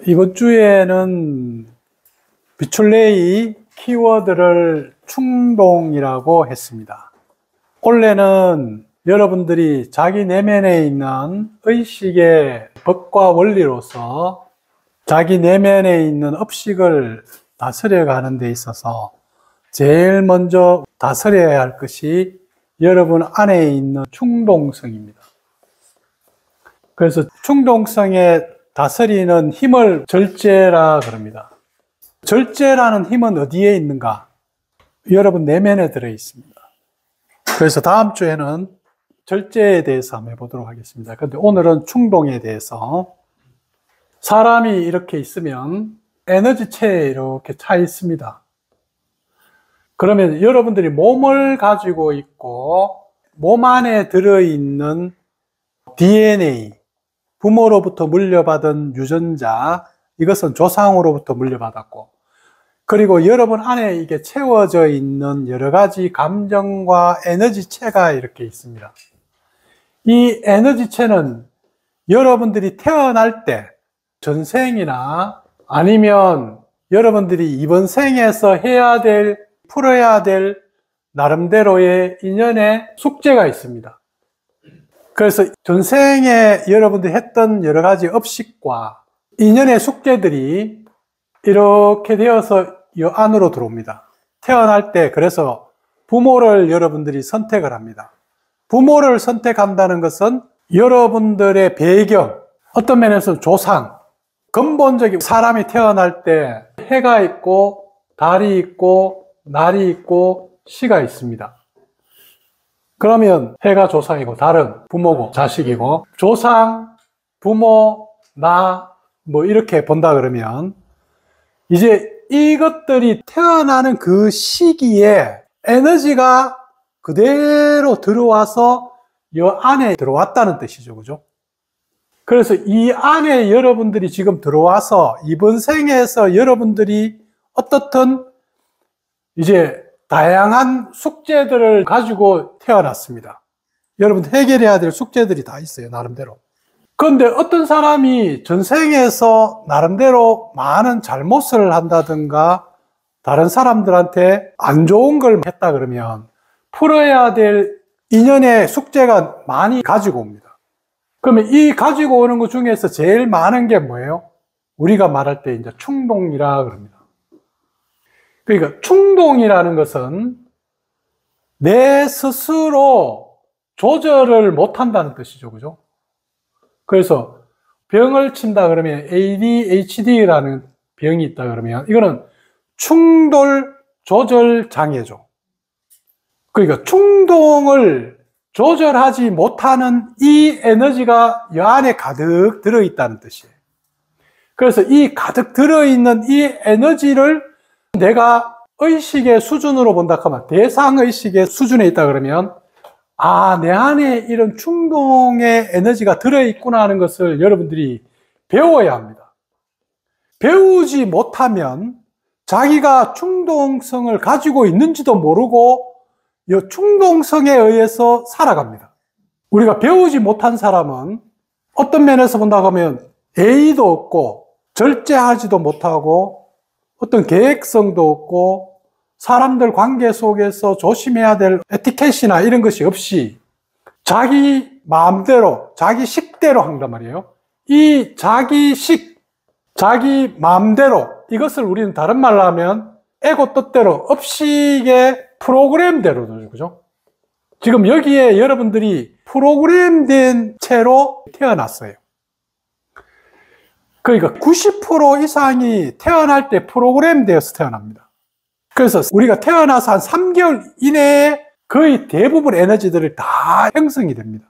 이번 주에는 비출레이 키워드를 충동이라고 했습니다. 원래는 여러분들이 자기 내면에 있는 의식의 법과 원리로서 자기 내면에 있는 업식을 다스려가는 데 있어서 제일 먼저 다스려야 할 것이 여러분 안에 있는 충동성입니다. 그래서 충동성에 다스리는 힘을 절제라 그럽니다. 절제라는 힘은 어디에 있는가? 여러분 내면에 들어 있습니다. 그래서 다음 주에는 절제에 대해서 한번 해보도록 하겠습니다. 그런데 오늘은 충동에 대해서, 사람이 이렇게 있으면 에너지체에 이렇게 차 있습니다. 그러면 여러분들이 몸을 가지고 있고 몸 안에 들어있는 DNA, 부모로부터 물려받은 유전자, 이것은 조상으로부터 물려받았고, 그리고 여러분 안에 이게 채워져 있는 여러 가지 감정과 에너지체가 이렇게 있습니다. 이 에너지체는 여러분들이 태어날 때 전생이나 아니면 여러분들이 이번 생에서 해야 될, 풀어야 될 나름대로의 인연의 숙제가 있습니다. 그래서 전생에 여러분들이 했던 여러 가지 업식과 인연의 숙제들이 이렇게 되어서 이 안으로 들어옵니다. 태어날 때 그래서 부모를 여러분들이 선택을 합니다. 부모를 선택한다는 것은 여러분들의 배경, 어떤 면에서는 조상, 근본적인 사람이 태어날 때 해가 있고 달이 있고 날이 있고 시가 있습니다. 그러면 해가 조상이고 달은 부모고 자식이고, 조상, 부모, 나 뭐 이렇게 본다 그러면 이제 이것들이 태어나는 그 시기에 에너지가 그대로 들어와서 이 안에 들어왔다는 뜻이죠. 그죠? 그래서 이 안에 여러분들이 지금 들어와서 이번 생에서 여러분들이 어떻든 이제 다양한 숙제들을 가지고 태어났습니다. 여러분 해결해야 될 숙제들이 다 있어요, 나름대로. 그런데 어떤 사람이 전생에서 나름대로 많은 잘못을 한다든가 다른 사람들한테 안 좋은 걸 했다 그러면 풀어야 될 인연의 숙제가 많이 가지고 옵니다. 그러면 이 가지고 오는 것 중에서 제일 많은 게 뭐예요? 우리가 말할 때 이제 충동이라 그럽니다. 그러니까 충동이라는 것은 내 스스로 조절을 못 한다는 뜻이죠. 그죠? 그래서 병을 친다 그러면 ADHD라는 병이 있다 그러면 이거는 충돌 조절 장애죠. 그러니까 충동을 조절하지 못하는 이 에너지가 이 안에 가득 들어있다는 뜻이에요. 그래서 이 가득 들어있는 이 에너지를 내가 의식의 수준으로 본다 하면, 대상의식의 수준에 있다 그러면 내 안에 이런 충동의 에너지가 들어있구나 하는 것을 여러분들이 배워야 합니다. 배우지 못하면 자기가 충동성을 가지고 있는지도 모르고 이 충동성에 의해서 살아갑니다. 우리가 배우지 못한 사람은 어떤 면에서 본다고 하면 예의도 없고 절제하지도 못하고 어떤 계획성도 없고 사람들 관계 속에서 조심해야 될 에티켓이나 이런 것이 없이 자기 마음대로, 자기 식대로 한단 말이에요. 이 자기 식, 자기 마음대로, 이것을 우리는 다른 말로 하면 에고 뜻대로, 업식의 프로그램대로, 그죠? 지금 여기에 여러분들이 프로그램된 채로 태어났어요. 그러니까 90% 이상이 태어날 때 프로그램되어서 태어납니다. 그래서 우리가 태어나서 한 3개월 이내에 거의 대부분 에너지들이 다 형성이 됩니다.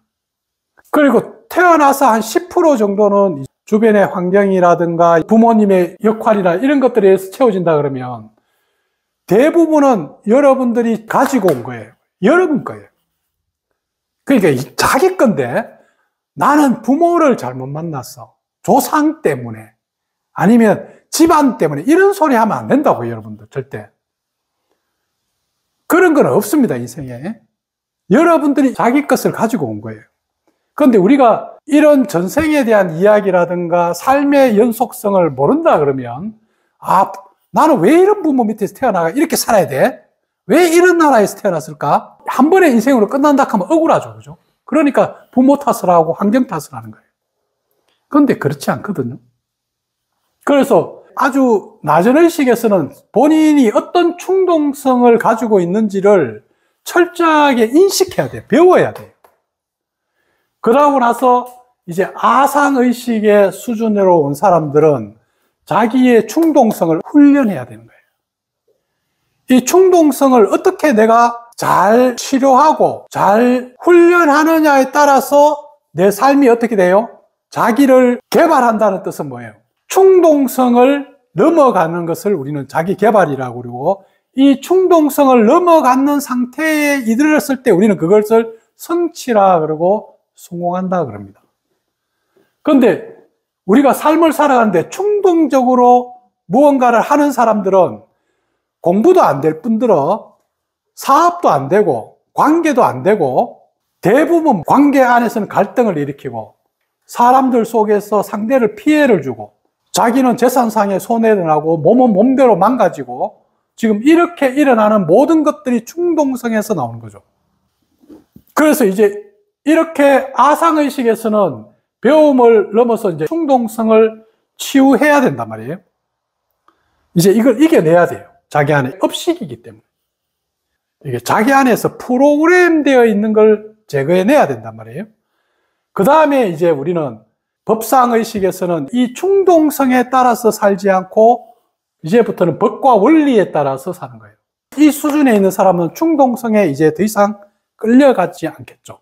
그리고 태어나서 한 10% 정도는 주변의 환경이라든가 부모님의 역할이나 이런 것들에 의해서 채워진다 그러면 대부분은 여러분들이 가지고 온 거예요. 여러분 거예요. 그러니까 자기 건데 나는 부모를 잘못 만났어. 조상 때문에 아니면 집안 때문에 이런 소리 하면 안 된다고요, 여러분들. 절대. 그런 건 없습니다, 인생에. 여러분들이 자기 것을 가지고 온 거예요. 그런데 우리가 이런 전생에 대한 이야기라든가 삶의 연속성을 모른다 그러면, 아, 나는 왜 이런 부모 밑에서 태어나가 이렇게 살아야 돼? 왜 이런 나라에서 태어났을까? 한 번의 인생으로 끝난다 하면 억울하죠. 그죠? 그러니까 부모 탓을 하고 환경 탓을 하는 거예요. 그런데 그렇지 않거든요. 그래서 아주 낮은 의식에서는 본인이 어떤 충동성을 가지고 있는지를 철저하게 인식해야 돼요. 배워야 돼요. 그러고 나서 이제 아상의식의 수준으로 온 사람들은 자기의 충동성을 훈련해야 되는 거예요. 이 충동성을 어떻게 내가 잘 치료하고 잘 훈련하느냐에 따라서 내 삶이 어떻게 돼요? 자기를 개발한다는 뜻은 뭐예요? 충동성을 넘어가는 것을 우리는 자기 개발이라고 그러고, 이 충동성을 넘어가는 상태에 이르렀을 때 우리는 그것을 성취라 그러고 성공한다 그럽니다. 그런데 우리가 삶을 살아가는데 충동적으로 무언가를 하는 사람들은 공부도 안 될 뿐더러 사업도 안 되고 관계도 안 되고, 대부분 관계 안에서는 갈등을 일으키고 사람들 속에서 상대를 피해를 주고 자기는 재산상의 손해를 나고 몸은 몸대로 망가지고, 지금 이렇게 일어나는 모든 것들이 충동성에서 나오는 거죠. 그래서 이제 이렇게 아상의식에서는 배움을 넘어서 이제 충동성을 치유해야 된단 말이에요. 이제 이걸 이겨내야 돼요. 자기 안에 업식이기 때문에. 이게 자기 안에서 프로그램되어 있는 걸 제거해내야 된단 말이에요. 그 다음에 이제 우리는 법상의식에서는 이 충동성에 따라서 살지 않고 이제부터는 법과 원리에 따라서 사는 거예요. 이 수준에 있는 사람은 충동성에 이제 더 이상 끌려가지 않겠죠.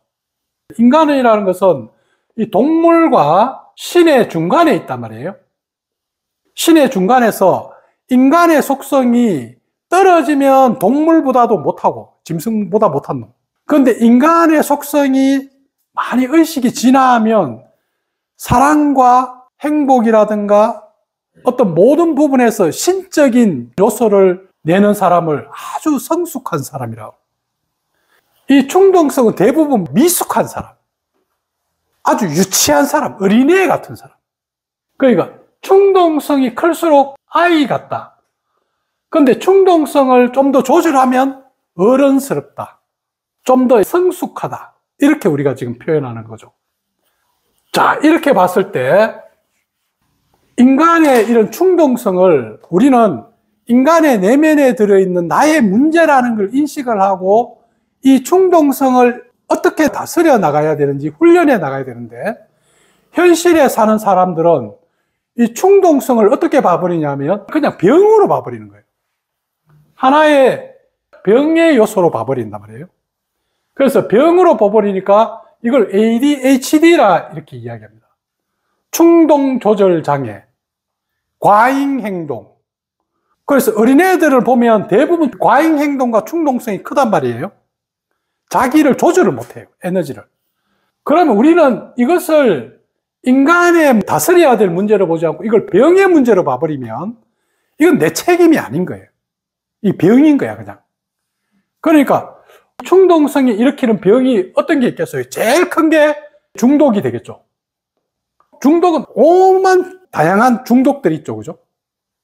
인간이라는 것은 이 동물과 신의 중간에 있단 말이에요. 신의 중간에서 인간의 속성이 떨어지면 동물보다도 못하고 짐승보다 못한 놈. 그런데 인간의 속성이 많이 의식이 진화하면 사랑과 행복이라든가 어떤 모든 부분에서 신적인 요소를 내는 사람을 아주 성숙한 사람이라고. 이 충동성은 대부분 미숙한 사람, 아주 유치한 사람, 어린애 같은 사람. 그러니까 충동성이 클수록 아이 같다. 그런데 충동성을 좀 더 조절하면 어른스럽다, 좀 더 성숙하다, 이렇게 우리가 지금 표현하는 거죠. 자, 이렇게 봤을 때 인간의 이런 충동성을 우리는 인간의 내면에 들어있는 나의 문제라는 걸 인식을 하고, 이 충동성을 어떻게 다스려 나가야 되는지 훈련해 나가야 되는데, 현실에 사는 사람들은 이 충동성을 어떻게 봐버리냐면 그냥 병으로 봐버리는 거예요. 하나의 병의 요소로 봐버린단 말이에요. 그래서 병으로 봐버리니까 이걸 ADHD라 이렇게 이야기합니다. 충동조절장애, 과잉행동. 그래서 어린애들을 보면 대부분 과잉행동과 충동성이 크단 말이에요. 자기를 조절을 못해요, 에너지를. 그러면 우리는 이것을 인간의 다스려야 될 문제로 보지 않고 이걸 병의 문제로 봐버리면 이건 내 책임이 아닌 거예요. 이 병인 거야, 그냥. 그러니까 충동성이 일으키는 병이 어떤 게 있겠어요? 제일 큰 게 중독이 되겠죠. 중독은 오만 다양한 중독들이 있죠, 그죠?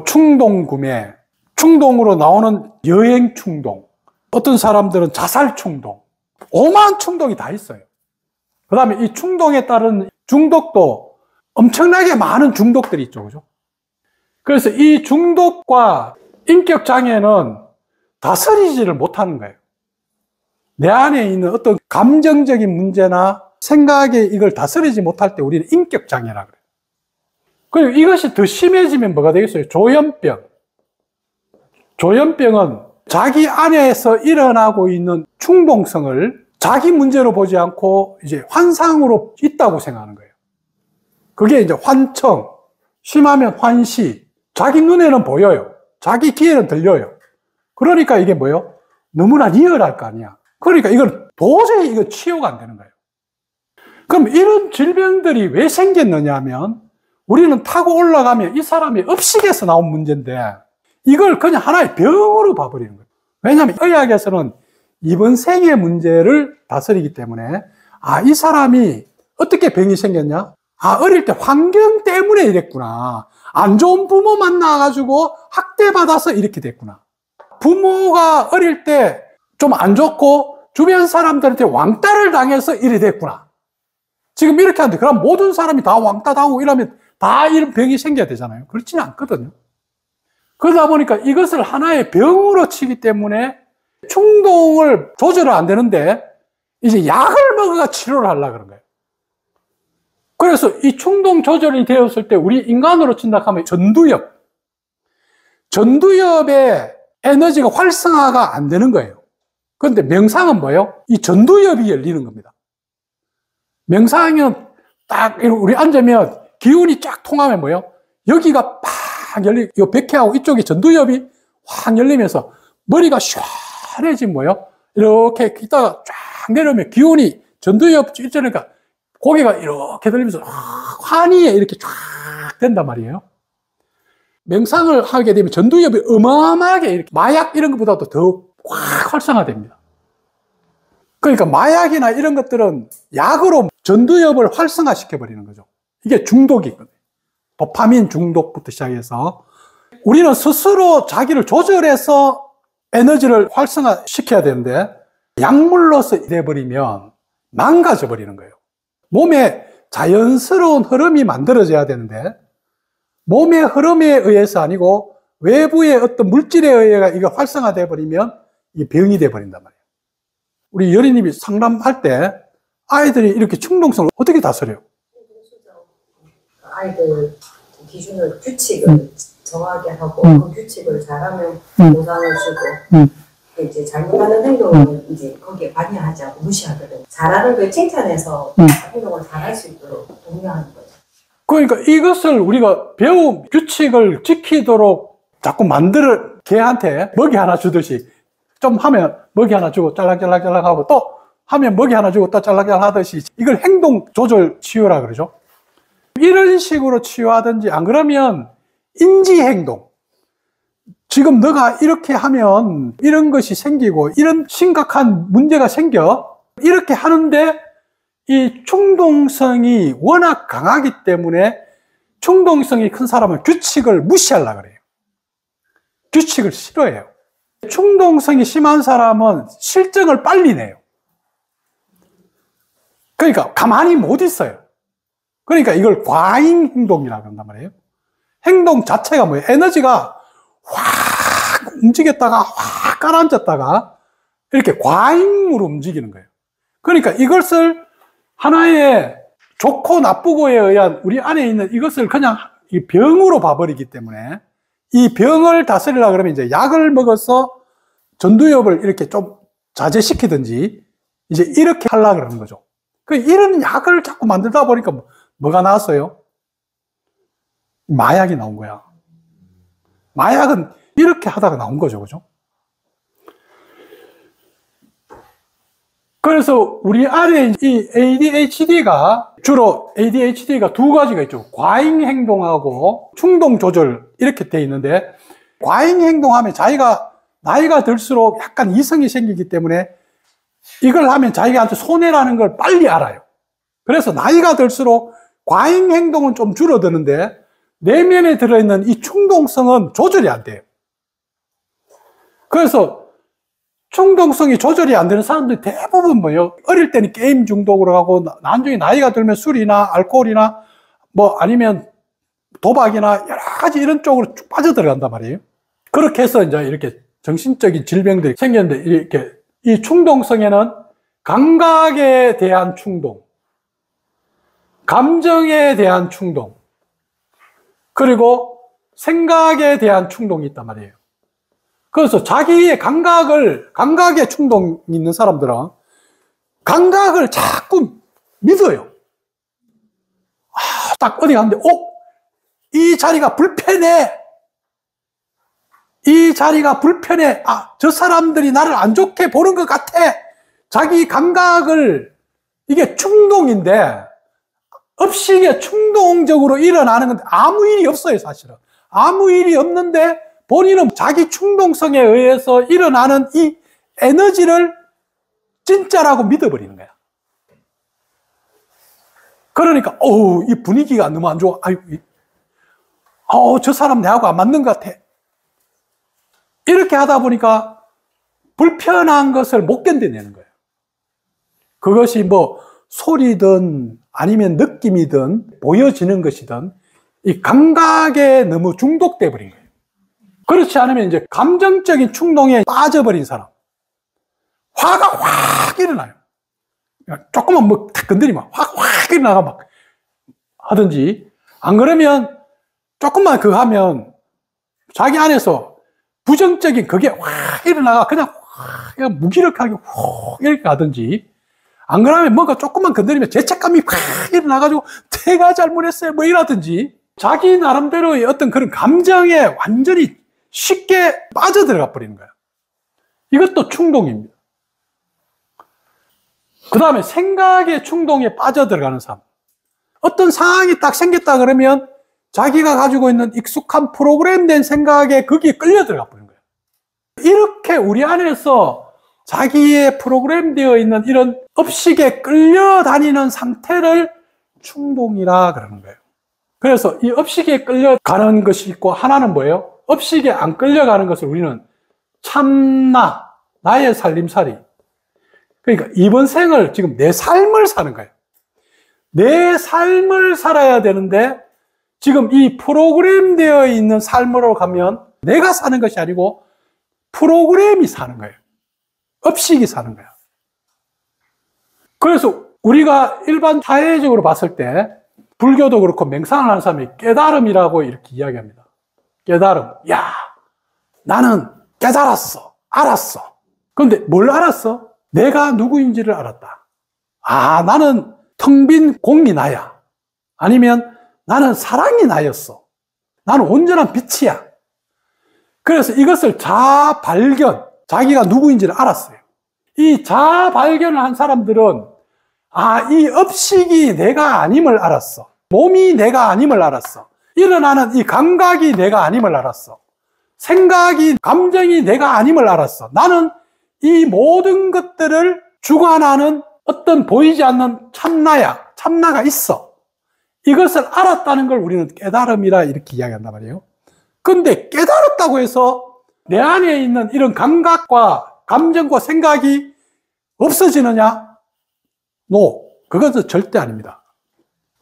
충동 구매, 충동으로 나오는 여행 충동, 어떤 사람들은 자살 충동, 오만 충동이 다 있어요. 그 다음에 이 충동에 따른 중독도 엄청나게 많은 중독들이 있죠, 그죠? 그래서 이 중독과 인격 장애는 다스리지를 못하는 거예요. 내 안에 있는 어떤 감정적인 문제나 생각에 이걸 다스리지 못할 때 우리는 인격 장애라 그래요. 그리고 이것이 더 심해지면 뭐가 되겠어요? 조현병. 조현병은 자기 안에서 일어나고 있는 충동성을 자기 문제로 보지 않고 이제 환상으로 있다고 생각하는 거예요. 그게 이제 환청, 심하면 환시. 자기 눈에는 보여요. 자기 귀에는 들려요. 그러니까 이게 뭐예요? 너무나 리얼할 거 아니야. 그러니까 이건 도저히 이거 치유가 안 되는 거예요. 그럼 이런 질병들이 왜 생겼느냐 하면 우리는 타고 올라가면 이 사람이 업식에서 나온 문제인데 이걸 그냥 하나의 병으로 봐버리는 거예요. 왜냐하면 의학에서는 이번 생의 문제를 다스리기 때문에 이 사람이 어떻게 병이 생겼냐? 아, 어릴 때 환경 때문에 이랬구나. 안 좋은 부모 만나가지고 학대받아서 이렇게 됐구나. 부모가 어릴 때 좀 안 좋고 주변 사람들한테 왕따를 당해서 이래 됐구나. 지금 이렇게 하는데 그럼 모든 사람이 다 왕따 당하고 이러면 다 이런 병이 생겨야 되잖아요. 그렇지는 않거든요. 그러다 보니까 이것을 하나의 병으로 치기 때문에 충동을 조절은 안 되는데 이제 약을 먹어가 치료를 하려고 그런 거예요. 그래서 이 충동 조절이 되었을 때 우리 인간으로 친다 하면 전두엽의 에너지가 활성화가 안 되는 거예요. 그런데 명상은 뭐예요? 이 전두엽이 열리는 겁니다. 명상은 딱 우리 앉으면 기운이 쫙 통하면 뭐예요? 여기가 팍 열리, 이 백회하고 이쪽에 전두엽이 확 열리면서 머리가 시원해지면 뭐예요? 이렇게 있다가 쫙 내려오면 기운이 전두엽 있잖아요. 고개가 이렇게 들리면서 환희에 이렇게 쫙 된단 말이에요. 명상을 하게 되면 전두엽이 어마어마하게 이렇게 마약 이런 것보다도 더 확 활성화됩니다. 그러니까 마약이나 이런 것들은 약으로 전두엽을 활성화시켜버리는 거죠. 이게 중독이거든요. 도파민 중독부터 시작해서 우리는 스스로 자기를 조절해서 에너지를 활성화시켜야 되는데 약물로서 돼버리면 망가져 버리는 거예요. 몸에 자연스러운 흐름이 만들어져야 되는데 몸의 흐름에 의해서 아니고 외부의 어떤 물질에 의해 이거 활성화돼 버리면 이게 병이 돼 버린단 말이에요. 우리 여리님이 상담할 때 아이들이 이렇게 충동성을 어떻게 다스려요? 아이들 기준을 규칙을 정하게 하고 그 규칙을 잘하면 보상을 주고 이제 잘못하는 행동은 이제 거기에 관여하지 않고 무시하거든요. 잘하는 걸 칭찬해서 행동을 잘할 수 있도록 독려하는 거죠. 그러니까 이것을 우리가 배운 규칙을 지키도록 자꾸 만들어 개한테 먹이 하나 주듯이 좀 하면 먹이 하나 주고 짤락짤락짤락 하고 또 하면 먹이 하나 주고 또 짤락짤락 하듯이 이걸 행동 조절 치유라 그러죠. 이런 식으로 치유하든지 안 그러면 인지행동. 지금 너가 이렇게 하면 이런 것이 생기고 이런 심각한 문제가 생겨. 이렇게 하는데 이 충동성이 워낙 강하기 때문에 충동성이 큰 사람은 규칙을 무시하려고 그래요. 규칙을 싫어해요. 충동성이 심한 사람은 실정을 빨리 내요. 그러니까 가만히 못 있어요. 그러니까 이걸 과잉 행동이라고 한단 말이에요. 행동 자체가 뭐예요? 에너지가 확 움직였다가 확 가라앉았다가 이렇게 과잉으로 움직이는 거예요. 그러니까 이것을 하나의 좋고 나쁘고에 의한 우리 안에 있는 이것을 그냥 이 병으로 봐버리기 때문에 이 병을 다스리려고 그러면 이제 약을 먹어서 전두엽을 이렇게 좀 자제시키든지 이제 이렇게 하려고 그러는 거죠. 이런 약을 자꾸 만들다 보니까 뭐가 나왔어요? 마약이 나온 거야. 마약은 이렇게 하다가 나온 거죠. 그죠? 그래서 우리 안에 이 ADHD가 주로 ADHD가 두 가지가 있죠. 과잉 행동하고 충동 조절 이렇게 돼 있는데 과잉 행동하면 자기가 나이가 들수록 약간 이성이 생기기 때문에 이걸 하면 자기한테 손해라는 걸 빨리 알아요. 그래서 나이가 들수록 과잉 행동은 좀 줄어드는데 내면에 들어있는 이 충동성은 조절이 안 돼요. 그래서 충동성이 조절이 안 되는 사람들이 대부분 뭐예요? 어릴 때는 게임 중독으로 하고 나중에 나이가 들면 술이나 알코올이나 뭐 아니면 도박이나 여러 가지 이런 쪽으로 쭉 빠져들어간단 말이에요. 그렇게 해서 이제 이렇게 정신적인 질병들이 생겼는데 이렇게 이 충동성에는 감각에 대한 충동, 감정에 대한 충동, 그리고 생각에 대한 충동이 있단 말이에요. 그래서 자기의 감각에 충동이 있는 사람들은 감각을 자꾸 믿어요. 딱 어디 갔는데, 이 자리가 불편해. 이 자리가 불편해. 저 사람들이 나를 안 좋게 보는 것 같아. 자기 감각을, 이게 충동인데, 업식에 충동적으로 일어나는 건데, 아무 일이 없어요, 사실은. 아무 일이 없는데, 본인은 자기 충동성에 의해서 일어나는 이 에너지를 진짜라고 믿어버리는 거야. 그러니까, 이 분위기가 너무 안 좋아. 저 사람 내하고 안 맞는 것 같아. 이렇게 하다 보니까 불편한 것을 못 견뎌내는 거예요. 그것이 뭐 소리든 아니면 느낌이든 보여지는 것이든 이 감각에 너무 중독돼 버린 거예요. 그렇지 않으면 이제 감정적인 충동에 빠져버린 사람. 화가 확 일어나요. 조금만 뭐 탁 건드리면 확 일어나가 막 하든지, 안 그러면 조금만 그거 하면 자기 안에서 부정적인 그게 확 일어나가 그냥 무기력하게 확 이렇게 가든지, 안 그러면 뭔가 조금만 건드리면 죄책감이 확 일어나가지고 제가 잘못했어요 뭐 이라든지, 자기 나름대로의 어떤 그런 감정에 완전히 쉽게 빠져들어가 버리는 거예요. 이것도 충동입니다. 그 다음에 생각의 충동에 빠져들어가는 사람. 어떤 상황이 딱 생겼다 그러면 자기가 가지고 있는 익숙한 프로그램된 생각에 거기에 끌려 들어가 버리는 거예요. 이렇게 우리 안에서 자기의 프로그램되어 있는 이런 업식에 끌려다니는 상태를 충동이라 그러는 거예요. 그래서 이 업식에 끌려가는 것이 있고, 하나는 뭐예요? 업식에 안 끌려가는 것을 우리는 참나, 나의 살림살이. 그러니까 이번 생을 지금 내 삶을 사는 거예요. 내 삶을 살아야 되는데 지금 이 프로그램되어 있는 삶으로 가면 내가 사는 것이 아니고 프로그램이 사는 거예요. 업식이 사는 거야. 그래서 우리가 일반 사회적으로 봤을 때 불교도 그렇고 맹상을 하는 사람이 깨달음이라고 이렇게 이야기합니다. 깨달음. 야, 나는 깨달았어. 알았어. 그런데 뭘 알았어? 내가 누구인지를 알았다. 나는 텅 빈 공이 나야. 아니면 나는 사랑이 나였어. 나는 온전한 빛이야. 그래서 이것을 자발견, 자기가 누구인지를 알았어요. 이 자발견을 한 사람들은 이 업식이 내가 아님을 알았어. 몸이 내가 아님을 알았어. 일어나는 이 감각이 내가 아님을 알았어. 생각이, 감정이 내가 아님을 알았어. 나는 이 모든 것들을 주관하는 어떤 보이지 않는 참나야. 참나가 있어. 이것을 알았다는 걸 우리는 깨달음이라 이렇게 이야기한단 말이에요. 근데 깨달았다고 해서 내 안에 있는 이런 감각과 감정과 생각이 없어지느냐? 그것은 절대 아닙니다.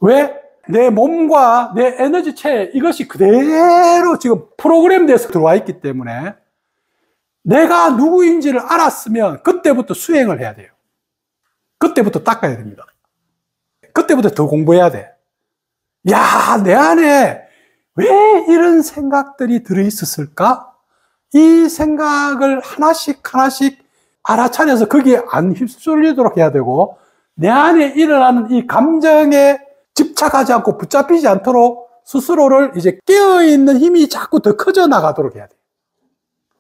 왜? 내 몸과 내 에너지체, 이것이 그대로 지금 프로그램돼서 들어와 있기 때문에 내가 누구인지를 알았으면 그때부터 수행을 해야 돼요. 그때부터 닦아야 됩니다. 그때부터 더 공부해야 돼. 야, 내 안에 왜 이런 생각들이 들어있었을까? 이 생각을 하나씩 알아차려서 거기에 안 휩쓸리도록 해야 되고, 내 안에 일어나는 이 감정에 집착하지 않고 붙잡히지 않도록 스스로를 이제 깨어있는 힘이 자꾸 더 커져 나가도록 해야 돼요.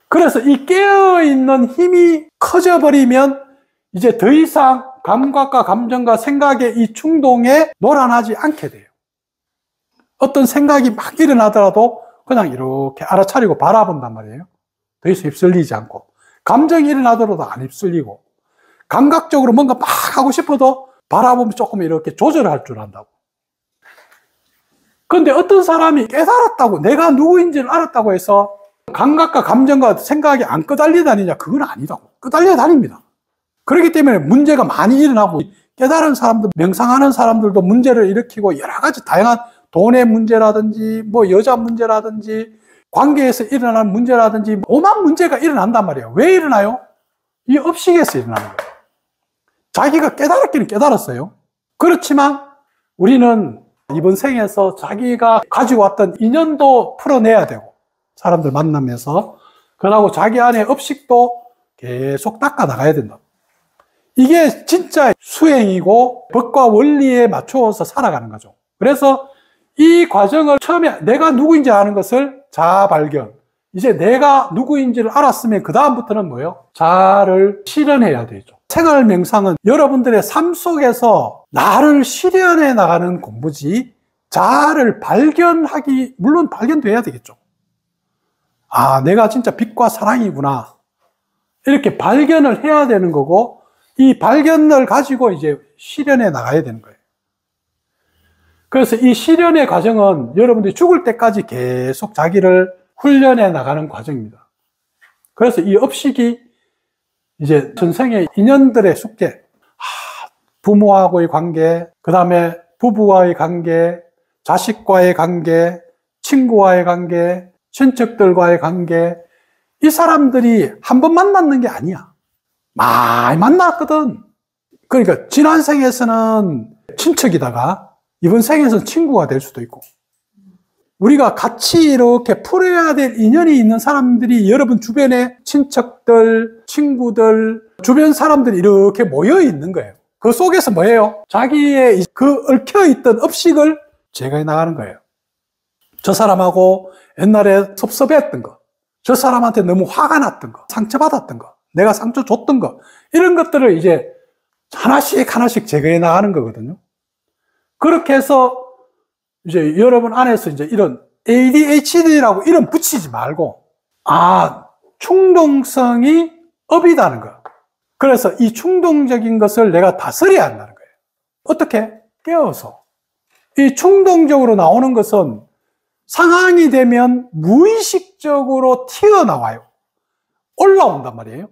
그래서 이 깨어있는 힘이 커져버리면 이제 더 이상 감각과 감정과 생각의 이 충동에 놀아나지 않게 돼요. 어떤 생각이 막 일어나더라도 그냥 이렇게 알아차리고 바라본단 말이에요. 더 이상 휩쓸리지 않고. 감정이 일어나더라도 안 휩쓸리고. 감각적으로 뭔가 막 하고 싶어도 바라보면 조금 이렇게 조절할 줄 안다고. 그런데 어떤 사람이 깨달았다고, 내가 누구인지를 알았다고 해서 감각과 감정과 생각이 안 끄달려 다니냐? 그건 아니다고. 끄달려 다닙니다. 그렇기 때문에 문제가 많이 일어나고, 깨달은 사람들, 명상하는 사람들도 문제를 일으키고, 여러 가지 다양한 돈의 문제라든지, 뭐 여자 문제라든지, 관계에서 일어나는 문제라든지, 오만 문제가 일어난단 말이에요. 왜 일어나요? 이 업식에서 일어나는 거예요. 자기가 깨달았기는 깨달았어요. 그렇지만 우리는 이번 생에서 자기가 가지고 왔던 인연도 풀어내야 되고, 사람들 만나면서, 그러고 자기 안에 업식도 계속 닦아 나가야 된다. 이게 진짜 수행이고 법과 원리에 맞추어서 살아가는 거죠. 그래서 이 과정을 처음에 내가 누구인지 아는 것을 자발견. 이제 내가 누구인지를 알았으면 그 다음부터는 뭐예요? 자를 실현해야 되죠. 생활 명상은 여러분들의 삶 속에서 나를 실현해 나가는 공부지, 자를 발견하기, 물론 발견돼야 되겠죠. 내가 진짜 빛과 사랑이구나. 이렇게 발견을 해야 되는 거고, 이 발견을 가지고 이제 실현해 나가야 되는 거예요. 그래서 이 실현의 과정은 여러분들이 죽을 때까지 계속 자기를 훈련해 나가는 과정입니다. 그래서 이 업식이 이제 전생의 인연들의 숙제, 부모하고의 관계, 그 다음에 부부와의 관계, 자식과의 관계, 친구와의 관계, 친척들과의 관계, 이 사람들이 한 번 만났는 게 아니야. 많이 만났거든. 그러니까 지난 생에서는 친척이다가 이번 생에서는 친구가 될 수도 있고, 우리가 같이 이렇게 풀어야 될 인연이 있는 사람들이 여러분 주변에 친척들, 친구들, 주변 사람들이 이렇게 모여 있는 거예요. 그 속에서 뭐예요? 자기의 그 얽혀있던 업식을 제거해 나가는 거예요. 저 사람하고 옛날에 섭섭했던 거, 저 사람한테 너무 화가 났던 거, 상처받았던 거, 내가 상처 줬던 거, 이런 것들을 이제 하나씩 제거해 나가는 거거든요. 그렇게 해서 이제 여러분 안에서 이제 이런 ADHD라고 이름 붙이지 말고, 충동성이 업이다는 거. 그래서 이 충동적인 것을 내가 다스려야 한다는 거예요. 어떻게? 깨워서. 이 충동적으로 나오는 것은 상황이 되면 무의식적으로 튀어나와요. 올라온단 말이에요.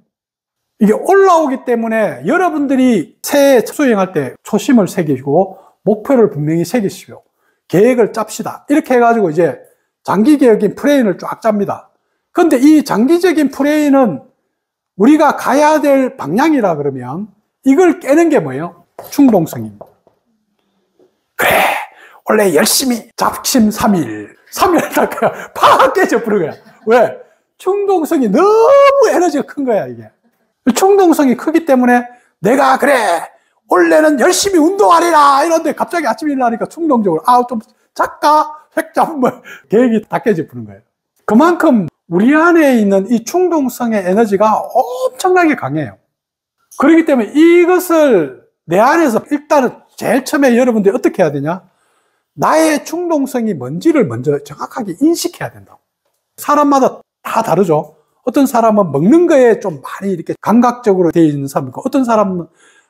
이게 올라오기 때문에 여러분들이 새해 수행할 때 초심을 새기고 목표를 분명히 새기시고 계획을 짭시다. 이렇게 해가지고 이제 장기적인 플레이를 쫙 짭니다. 그런데 이 장기적인 플레이는 우리가 가야 될 방향이라 그러면 이걸 깨는 게 뭐예요? 충동성입니다. 그래, 원래 열심히 잡심 3일 할까요? 팍 깨져버린 거야. 왜? 충동성이 너무 에너지가 큰 거야, 이게. 충동성이 크기 때문에 내가 그래, 원래는 열심히 운동하리라 이런데 갑자기 아침에 일어나니까 충동적으로 좀 작가, 획잡, 계획이 다 깨져버린 거예요. 그만큼 우리 안에 있는 이 충동성의 에너지가 엄청나게 강해요. 그렇기 때문에 이것을 내 안에서 일단은 제일 처음에 여러분들이 어떻게 해야 되냐? 나의 충동성이 뭔지를 먼저 정확하게 인식해야 된다고. 사람마다 다 다르죠. 어떤 사람은 먹는 거에 좀 많이 이렇게 감각적으로 되어 있는 사람이 있고, 어떤 사람은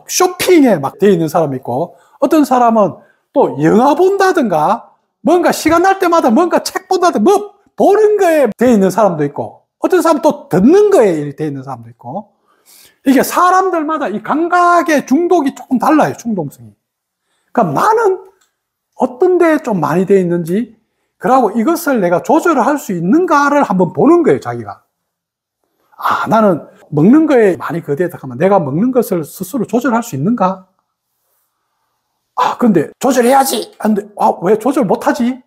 쇼핑에 막 되어 있는 사람이 있고, 어떤 사람은 또 영화 본다든가 뭔가 시간 날 때마다 뭔가 책 본다든가 뭐 보는 거에 되어 있는 사람도 있고, 어떤 사람은 또 듣는 거에 되어 있는 사람도 있고, 이게 사람들마다 이 감각의 중독이 조금 달라요, 충동성이. 그러니까 나는 어떤 데에 좀 많이 되어 있는지, 그러고 이것을 내가 조절을 할 수 있는가를 한번 보는 거예요, 자기가. 나는 먹는 거에 많이 거대하다 하면 내가 먹는 것을 스스로 조절할 수 있는가? 근데 조절해야지! 근데, 왜 조절 못하지?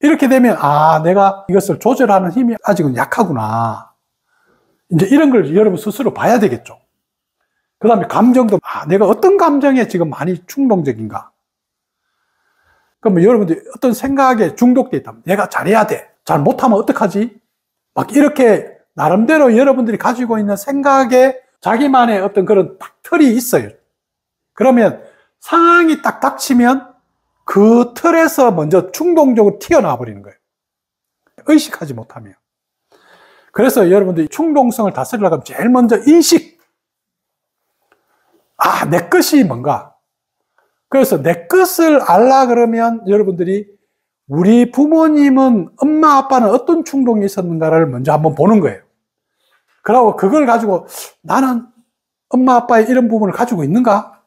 이렇게 되면, 내가 이것을 조절하는 힘이 아직은 약하구나. 이제 이런 걸 여러분 스스로 봐야 되겠죠. 그 다음에 감정도, 내가 어떤 감정에 지금 많이 충동적인가? 그러면 여러분들이 어떤 생각에 중독돼 있다면, 내가 잘해야 돼. 잘 못하면 어떡하지? 막 이렇게 나름대로 여러분들이 가지고 있는 생각에 자기만의 어떤 그런 틀이 있어요. 그러면 상황이 딱 닥치면 그 틀에서 먼저 충동적으로 튀어나와 버리는 거예요. 의식하지 못하면. 그래서 여러분들이 충동성을 다스리려고 하면 제일 먼저 인식. 내 것이 뭔가. 그래서 내 것을 알라 그러면 여러분들이 우리 부모님은, 엄마 아빠는 어떤 충동이 있었는가를 먼저 한번 보는 거예요. 그러고 그걸 가지고 나는 엄마 아빠의 이런 부분을 가지고 있는가?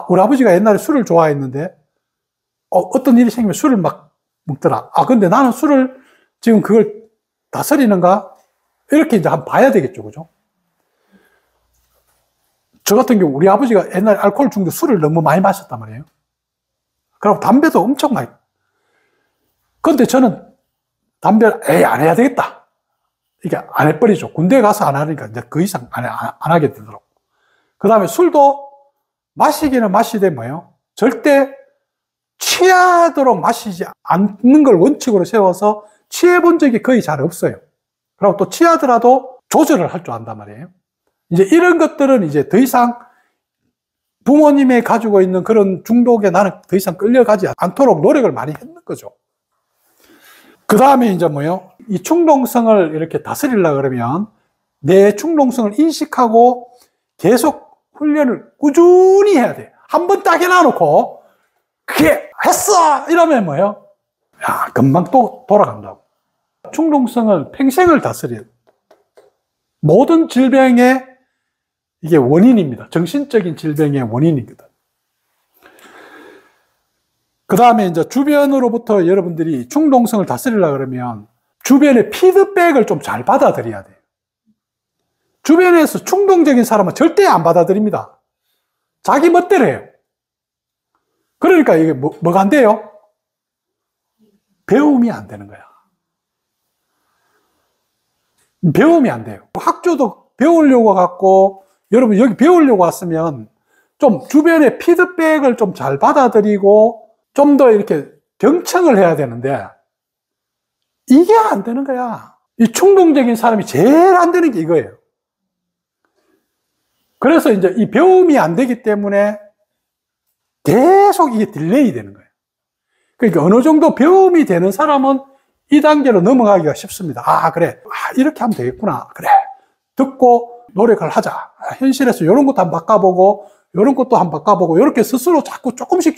우리 아버지가 옛날에 술을 좋아했는데 어떤 일이 생기면 술을 막 먹더라. 근데 나는 술을 지금 그걸 다스리는가? 이렇게 이제 한번 봐야 되겠죠, 그죠? 저 같은 경우 우리 아버지가 옛날에 알코올 중독 술을 너무 많이 마셨단 말이에요. 그리고 담배도 엄청 많이. 그런데 저는 담배를 안 해야 되겠다. 이게 안 해버리죠. 군대에 가서 안 하니까 이제 그 이상 안 하게 되더라고. 그 다음에 술도 마시기는 마시되 뭐예요? 절대 취하도록 마시지 않는 걸 원칙으로 세워서 취해본 적이 거의 잘 없어요. 그리고 또 취하더라도 조절을 할 줄 안단 말이에요. 이제 이런 것들은 이제 더 이상 부모님이 가지고 있는 그런 중독에 나는 더 이상 끌려가지 않도록 노력을 많이 했는 거죠. 그 다음에 이제 뭐예요? 이 충동성을 이렇게 다스리려고 그러면 내 충동성을 인식하고 계속 훈련을 꾸준히 해야 돼. 한 번 딱 해놔놓고 그게 했어! 이러면 뭐예요? 야, 금방 또 돌아간다고. 충동성을 평생을 다스려요. 모든 질병의 이게 원인입니다. 정신적인 질병의 원인이거든. 그 다음에 이제 주변으로부터 여러분들이 충동성을 다스리려고 그러면 주변의 피드백을 좀 잘 받아들여야 돼요. 주변에서 충동적인 사람은 절대 안 받아들입니다. 자기 멋대로 해요. 그러니까 이게 뭐가 안 돼요? 배움이 안 되는 거야. 배움이 안 돼요. 학교도 배우려고 갖고, 여러분 여기 배우려고 왔으면 좀 주변의 피드백을 좀 잘 받아들이고 좀 더 이렇게 경청을 해야 되는데 이게 안 되는 거야. 이 충동적인 사람이 제일 안 되는 게 이거예요. 그래서 이제 이 배움이 안 되기 때문에 계속 이게 딜레이 되는 거예요. 그러니까 어느 정도 배움이 되는 사람은 이 단계로 넘어가기가 쉽습니다. 아, 그래. 아, 이렇게 하면 되겠구나. 그래. 듣고 노력을 하자. 현실에서 이런 것도 한번 바꿔보고, 이런 것도 한번 바꿔보고, 이렇게 스스로 자꾸 조금씩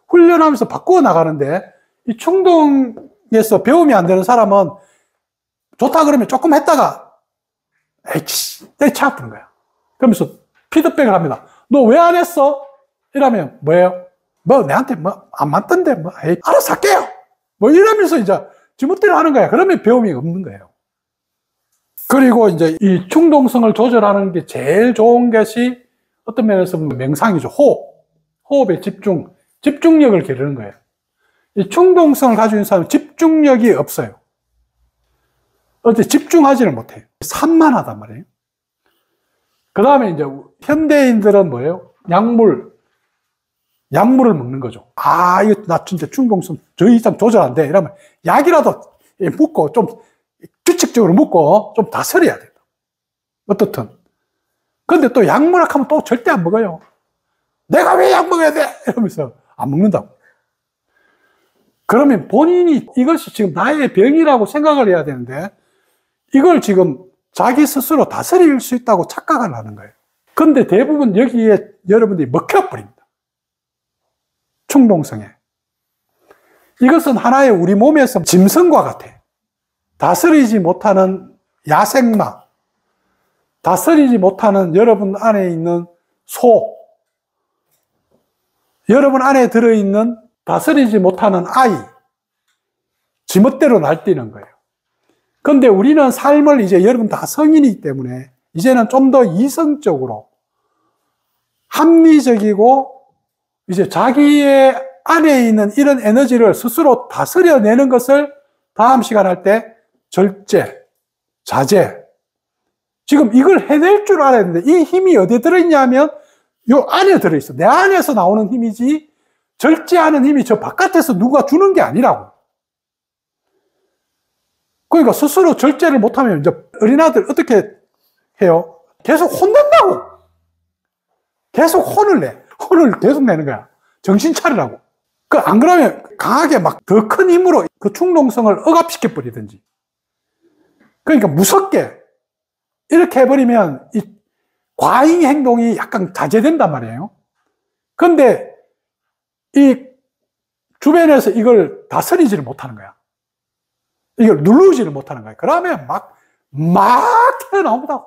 훈련하면서 바꾸어 나가는데, 이 충동에서 배움이 안 되는 사람은 좋다 그러면 조금 했다가, 에이치, 떼치 아픈 거야. 그러면서 피드백을 합니다. 너 왜 안 했어? 이러면 뭐예요? 뭐, 내한테 안 맞던데, 에이, 알아서 할게요. 이러면서 이제 지멋대로 하는 거야. 그러면 배움이 없는 거예요. 그리고 이제 이 충동성을 조절하는 게 제일 좋은 것이 어떤 면에서 명상이죠. 호흡의 집중력을 기르는 거예요. 이 충동성을 가지고 있는 사람은 집중력이 없어요. 어때 집중하지를 못해요. 산만하단 말이에요. 그 다음에 이제 현대인들은 뭐예요? 약물을 먹는 거죠. 아, 이거 나 진짜 충동성 더 이상 조절 안 돼. 이러면 약이라도 먹고 좀 규칙적으로 먹고 좀 다스려야 돼요. 어떻든. 근데 또 약물학 하면 또 절대 안 먹어요. 내가 왜 약 먹어야 돼? 이러면서 안 먹는다고. 그러면 본인이 이것이 지금 나의 병이라고 생각을 해야 되는데 이걸 지금 자기 스스로 다스릴 수 있다고 착각을 하는 거예요. 근데 대부분 여기에 여러분들이 먹혀버립니다. 충동성에. 이것은 하나의 우리 몸에서 짐승과 같아. 다스리지 못하는 야생마, 다스리지 못하는 여러분 안에 있는 소, 여러분 안에 들어있는 다스리지 못하는 아이, 지멋대로 날뛰는 거예요. 근데 우리는 삶을 이제 여러분 다 성인이기 때문에 이제는 좀 더 이성적으로 합리적이고 이제 자기의 안에 있는 이런 에너지를 스스로 다스려내는 것을 다음 시간 할 때 절제, 자제. 지금 이걸 해낼 줄 알아야 되는데 이 힘이 어디에 들어있냐면 요 안에 들어있어. 내 안에서 나오는 힘이지 절제하는 힘이 저 바깥에서 누가 주는 게 아니라고. 그러니까 스스로 절제를 못하면 이제 어린아들 어떻게 해요? 계속 혼낸다고. 계속 혼을 내. 혼을 계속 내는 거야. 정신 차리라고. 안 그러면 강하게 막 더 큰 힘으로 그 충동성을 억압시켜 버리든지. 그러니까 무섭게 이렇게 해버리면 이 과잉 행동이 약간 자제된단 말이에요. 근데 이 주변에서 이걸 다스리지를 못하는 거야. 이걸 누르지를 못하는 거야. 그러면 막 튀어나온다고.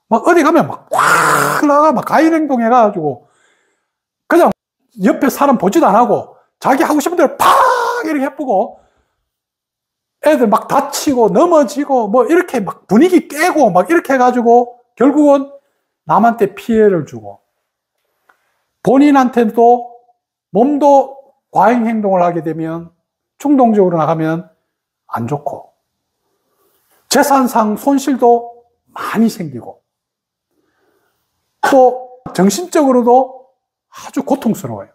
막 어디 가면 확 나가, 막 과잉 행동 해가지고, 그냥 옆에 사람 보지도 안 하고, 자기 하고 싶은 대로 팍! 이렇게 해보고, 애들 막 다치고, 넘어지고, 뭐 이렇게 막 분위기 깨고, 막 이렇게 해가지고, 결국은 남한테 피해를 주고, 본인한테도 몸도 과잉 행동을 하게 되면, 충동적으로 나가면 안 좋고, 재산상 손실도 많이 생기고, 또 정신적으로도 아주 고통스러워요.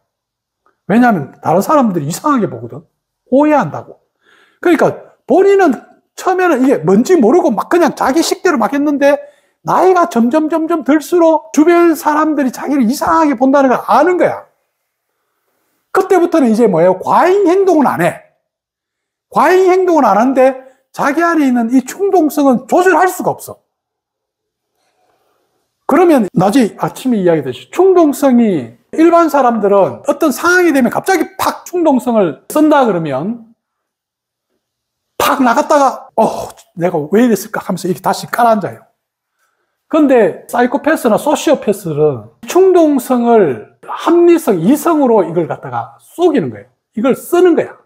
왜냐하면 다른 사람들이 이상하게 보거든. 오해한다고. 그러니까 본인은 처음에는 이게 뭔지 모르고 막 그냥 자기 식대로 막 했는데 나이가 점점 들수록 주변 사람들이 자기를 이상하게 본다는 걸 아는 거야. 그때부터는 이제 뭐예요? 과잉 행동은 안 해. 과잉 행동은 안 하는데 자기 안에 있는 이 충동성은 조절할 수가 없어. 그러면 낮에 아침에 이야기했듯이 충동성이 일반 사람들은 어떤 상황이 되면 갑자기 팍 충동성을 쓴다 그러면 팍 나갔다가 내가 왜 이랬을까 하면서 이렇게 다시 깔아앉아요. 근데 사이코패스나 소시오패스는 충동성을 합리성, 이성으로 이걸 갖다가 속이는 거예요. 이걸 쓰는 거야.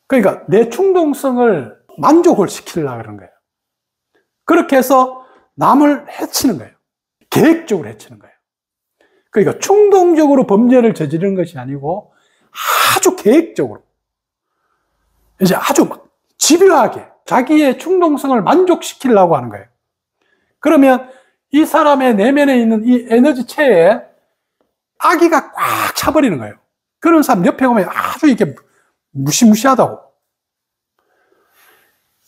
그러니까 내 충동성을 만족을 시키려고 그러는 거예요. 그렇게 해서 남을 해치는 거예요. 계획적으로 해치는 거예요. 그러니까 충동적으로 범죄를 저지르는 것이 아니고 아주 계획적으로, 이제 아주 막 집요하게 자기의 충동성을 만족시키려고 하는 거예요. 그러면 이 사람의 내면에 있는 이 에너지체에 악의가 꽉 차버리는 거예요. 그런 사람 옆에 보면 아주 이렇게 무시무시하다고.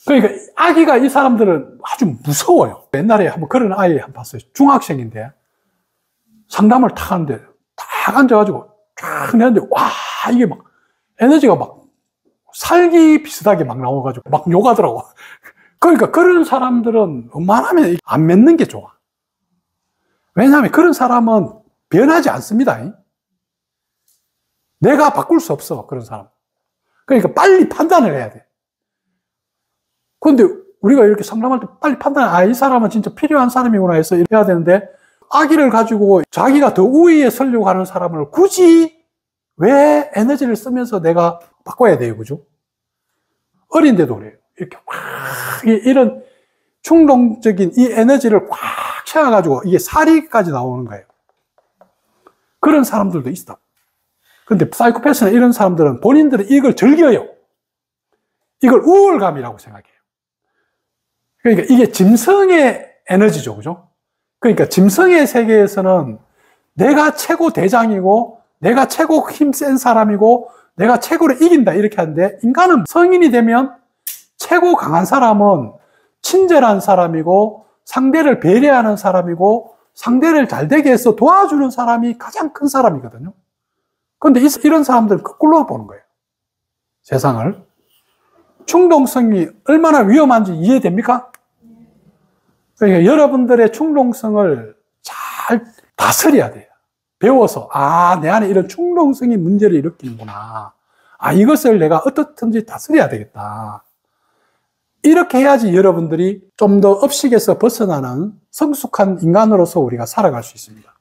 그러니까 악의가 이 사람들은 아주 무서워요. 옛날에 한번 그런 아이 한번 봤어요. 중학생인데 상담을 탁 하는데 탁 앉아가지고 쫙 내는데 와 이게 막 에너지가 막 살기 비슷하게 막 나와가지고 막 욕하더라고. 그러니까 그런 사람들은 웬만하면 안 맺는 게 좋아. 왜냐하면 그런 사람은 변하지 않습니다. 내가 바꿀 수 없어, 그런 사람. 그러니까 빨리 판단을 해야 돼. 그런데 우리가 이렇게 상담할 때 빨리 판단해, 이 사람은 진짜 필요한 사람이구나 해서 해야 되는데, 악의를 가지고 자기가 더 우위에 서려고 하는 사람을 굳이 왜 에너지를 쓰면서 내가 바꿔야 돼요, 그죠? 어린데도 그래요. 이렇게 확, 이런 충동적인 이 에너지를 꽉 채워가지고 이게 사리까지 나오는 거예요. 그런 사람들도 있다. 근데 사이코패스나 이런 사람들은 본인들은 이걸 즐겨요. 이걸 우월감이라고 생각해요. 그러니까 이게 짐승의 에너지죠, 그죠? 그러니까 짐승의 세계에서는 내가 최고 대장이고, 내가 최고 힘센 사람이고, 내가 최고로 이긴다, 이렇게 하는데, 인간은 성인이 되면 최고 강한 사람은 친절한 사람이고, 상대를 배려하는 사람이고, 상대를 잘 되게 해서 도와주는 사람이 가장 큰 사람이거든요. 그런데 이런 사람들은 거꾸로 보는 거예요. 세상을. 충동성이 얼마나 위험한지 이해됩니까? 그러니까 여러분들의 충동성을 잘 다스려야 돼요. 배워서, 내 안에 이런 충동성이 문제를 일으키는구나. 이것을 내가 어떻든지 다스려야 되겠다. 이렇게 해야지 여러분들이 좀 더 업식에서 벗어나는 성숙한 인간으로서 우리가 살아갈 수 있습니다.